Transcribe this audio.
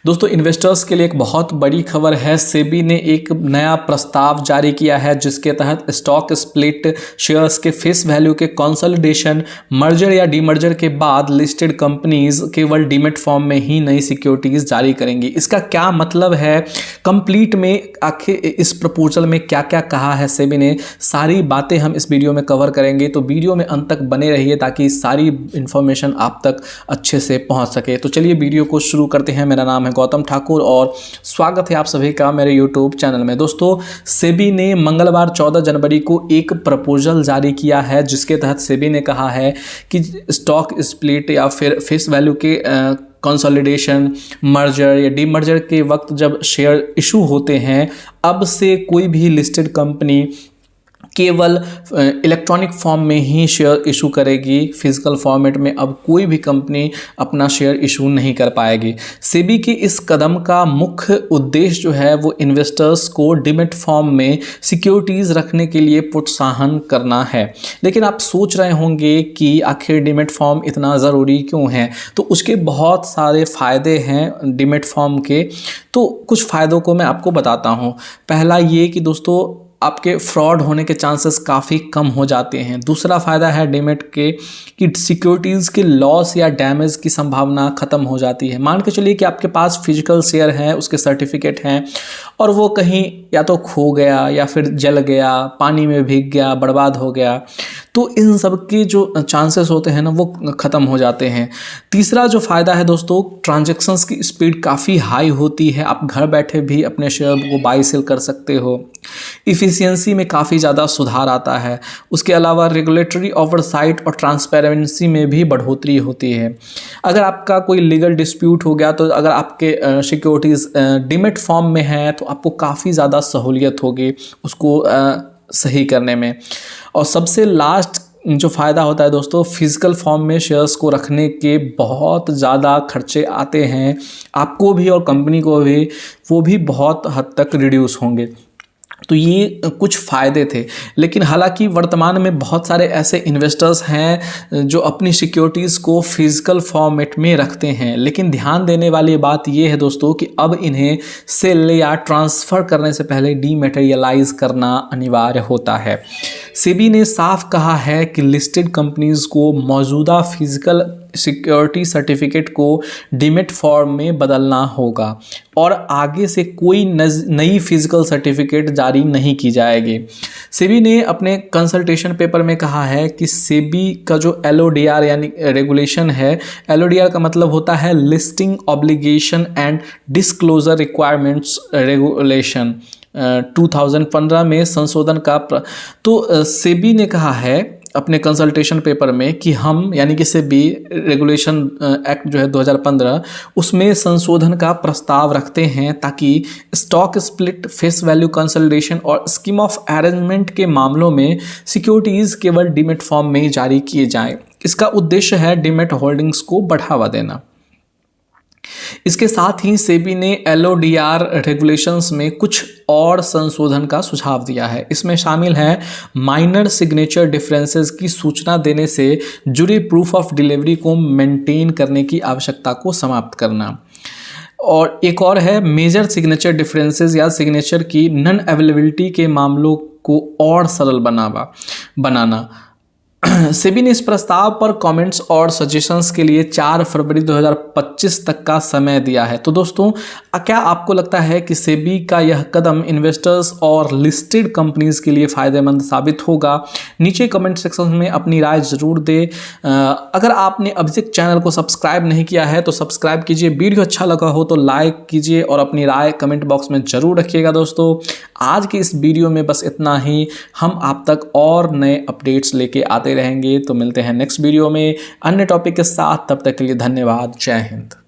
दोस्तों इन्वेस्टर्स के लिए एक बहुत बड़ी खबर है। सेबी ने एक नया प्रस्ताव जारी किया है जिसके तहत स्टॉक स्प्लिट, शेयर्स के फेस वैल्यू के कंसोलिडेशन, मर्जर या डीमर्जर के बाद लिस्टेड कंपनीज केवल डीमेट फॉर्म में ही नई सिक्योरिटीज जारी करेंगी। इसका क्या मतलब है, कंप्लीट में आखिर इस प्रपोजल में क्या क्या कहा है सेबी ने, सारी बातें हम इस वीडियो में कवर करेंगे। तो वीडियो में अंत तक बने रहिए ताकि सारी इंफॉर्मेशन आप तक अच्छे से पहुंच सके। तो चलिए वीडियो को शुरू करते हैं। मेरा नाम है गौतम ठाकुर और स्वागत है आप सभी का मेरे यूट्यूब चैनल में। दोस्तों सेबी ने मंगलवार 14 जनवरी को एक प्रपोजल जारी किया है जिसके तहत सेबी ने कहा है कि स्टॉक स्प्लिट या फिर फेस वैल्यू के कंसोलिडेशन, मर्जर या डीमर्जर के वक्त जब शेयर इशू होते हैं, अब से कोई भी लिस्टेड कंपनी केवल इलेक्ट्रॉनिक फॉर्म में ही शेयर इशू करेगी। फिजिकल फॉर्मेट में अब कोई भी कंपनी अपना शेयर इशू नहीं कर पाएगी। सेबी के इस कदम का मुख्य उद्देश्य जो है वो इन्वेस्टर्स को डीमेट फॉर्म में सिक्योरिटीज़ रखने के लिए प्रोत्साहन करना है। लेकिन आप सोच रहे होंगे कि आखिर डीमेट फॉर्म इतना ज़रूरी क्यों है, तो उसके बहुत सारे फ़ायदे हैं डीमेट फॉर्म के। तो कुछ फ़ायदों को मैं आपको बताता हूँ। पहला ये कि दोस्तों आपके फ्रॉड होने के चांसेस काफ़ी कम हो जाते हैं। दूसरा फ़ायदा है डीमेट के कि सिक्योरिटीज़ के लॉस या डैमेज की संभावना ख़त्म हो जाती है। मान के चलिए कि आपके पास फिजिकल शेयर है, उसके सर्टिफिकेट हैं और वो कहीं या तो खो गया या फिर जल गया, पानी में भीग गया, बर्बाद हो गया, तो इन सब के जो चांसेस होते हैं ना वो ख़त्म हो जाते हैं। तीसरा जो फ़ायदा है दोस्तों, ट्रांजैक्शंस की स्पीड काफ़ी हाई होती है। आप घर बैठे भी अपने शेयर को बाई सेल कर सकते हो। इफ़िशियंसी में काफ़ी ज़्यादा सुधार आता है। उसके अलावा रेगुलेटरी ओवरसाइट और ट्रांसपेरेंसी में भी बढ़ोतरी होती है। अगर आपका कोई लीगल डिस्प्यूट हो गया तो अगर आपके सिक्योरिटीज़ डीमेट फॉर्म में है तो आपको काफ़ी ज़्यादा सहूलियत होगी उसको सही करने में। और सबसे लास्ट जो फ़ायदा होता है दोस्तों, फिज़िकल फॉर्म में शेयर्स को रखने के बहुत ज़्यादा खर्चे आते हैं आपको भी और कंपनी को भी, वो भी बहुत हद तक रिड्यूस होंगे। तो ये कुछ फ़ायदे थे। लेकिन हालांकि वर्तमान में बहुत सारे ऐसे इन्वेस्टर्स हैं जो अपनी सिक्योरिटीज़ को फिज़िकल फॉर्मेट में रखते हैं। लेकिन ध्यान देने वाली बात ये है दोस्तों कि अब इन्हें सेल या ट्रांसफ़र करने से पहले डीमैटेरियलाइज करना अनिवार्य होता है। सेबी ने साफ कहा है कि लिस्टेड कंपनीज़ को मौजूदा फिज़िकल सिक्योरिटी सर्टिफिकेट को डीमेट फॉर्म में बदलना होगा और आगे से कोई नई फिजिकल सर्टिफिकेट जारी नहीं की जाएगी। सेबी ने अपने कंसल्टेशन पेपर में कहा है कि सेबी का जो LODR यानी रेगुलेशन है, LODR का मतलब होता है listing obligation and disclosure requirements regulation, 2015 में संशोधन का तो सेबी ने कहा है अपने कंसल्टेशन पेपर में कि हम यानी कि सेबी रेगुलेशन एक्ट जो है 2015 उसमें संशोधन का प्रस्ताव रखते हैं ताकि stock split, face value consolidation और स्कीम ऑफ अरेंजमेंट के मामलों में सिक्योरिटीज़ केवल डीमेट फॉर्म में ही जारी किए जाएं। इसका उद्देश्य है डीमेट होल्डिंग्स को बढ़ावा देना। इसके साथ ही सेबी ने LODR रेगुलेशंस में कुछ और संशोधन का सुझाव दिया है। इसमें शामिल है माइनर सिग्नेचर डिफरेंसेस की सूचना देने से जुड़े प्रूफ ऑफ डिलीवरी को मेंटेन करने की आवश्यकता को समाप्त करना। और एक और है मेजर सिग्नेचर डिफरेंसेस या सिग्नेचर की नॉन अवेलेबिलिटी के मामलों को और सरल बनाना। सेबी ने इस प्रस्ताव पर कमेंट्स और सजेशंस के लिए 4 फरवरी 2025 तक का समय दिया है। तो दोस्तों क्या आपको लगता है कि सेबी का यह कदम इन्वेस्टर्स और लिस्टेड कंपनीज के लिए फ़ायदेमंद साबित होगा? नीचे कमेंट सेक्शन में अपनी राय ज़रूर दें। अगर आपने अभी तक चैनल को सब्सक्राइब नहीं किया है तो सब्सक्राइब कीजिए। वीडियो अच्छा लगा हो तो लाइक कीजिए और अपनी राय कमेंट बॉक्स में ज़रूर रखिएगा। दोस्तों आज के इस वीडियो में बस इतना ही। हम आप तक और नए अपडेट्स लेके आते रहेंगे। तो मिलते हैं नेक्स्ट वीडियो में अन्य टॉपिक के साथ। तब तक के लिए धन्यवाद। जय हिंद।